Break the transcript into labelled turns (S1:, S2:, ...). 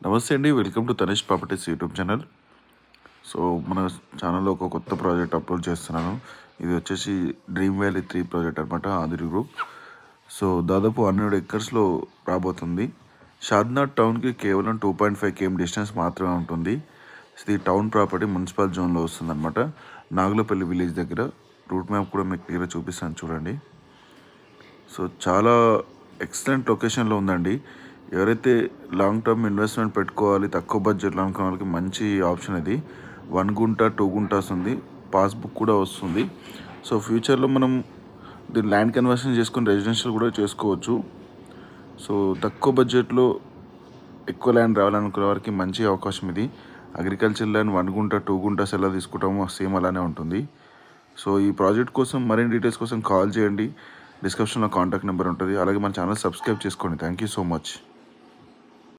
S1: నమస్తే అండి. Welcome to Tanishq properties YouTube channel. So మన ఛానల్లో ఒక కొత్త ప్రాజెక్ట్ అప్లోడ్ చేస్తున్నాను. ఇది వచ్చేసి డ్రీమ్ వ్యాలీ 3 ప్రాజెక్ట్ అనమాట, ఆదిరి గ్రూప్. సో దాదాపు 100 ఎకర్స్లో రాబోతుంది. షాద్నాథ్ టౌన్కి కేవలం 2.5 km డిస్టెన్స్ మాత్రమే ఉంటుంది. ఇది టౌన్ ప్రాపర్టీ మున్సిపల్ జోన్లో వస్తుందన్నమాట. నాగులపల్లి విలేజ్ దగ్గర. రూట్ మ్యాప్ కూడా మీకు క్లియర్గా చూపిస్తాను చూడండి. సో చాలా ఎక్సలెంట్ లొకేషన్లో ఉందండి. ఎవరైతే లాంగ్ టర్మ్ ఇన్వెస్ట్మెంట్ పెట్టుకోవాలి, తక్కువ బడ్జెట్లో అనుకున్న వాళ్ళకి మంచి ఆప్షన్ ఇది. 1 గుంట 2 గుంటాస్ ఉంది, పాస్బుక్ కూడా వస్తుంది. సో ఫ్యూచర్లో మనం దీన్ని ల్యాండ్ కన్వర్షన్ చేసుకుని రెసిడెన్షియల్ కూడా చేసుకోవచ్చు. సో తక్కువ బడ్జెట్లో ఎక్కువ ల్యాండ్ రావాలనుకునే వారికి మంచి అవకాశం ఇది. అగ్రికల్చర్ ల్యాండ్ 1 గుంట 2 గుంటాస్ ఎలా తీసుకుంటామో సేమ్ అలానే ఉంటుంది. సో ఈ ప్రాజెక్ట్ కోసం మరిన్ని డీటెయిల్స్ కోసం కాల్ చేయండి. డిస్క్రిప్షన్లో కాంటాక్ట్ నెంబర్ ఉంటుంది. అలాగే మన ఛానల్ సబ్స్క్రైబ్ చేసుకోండి. Thank you so much.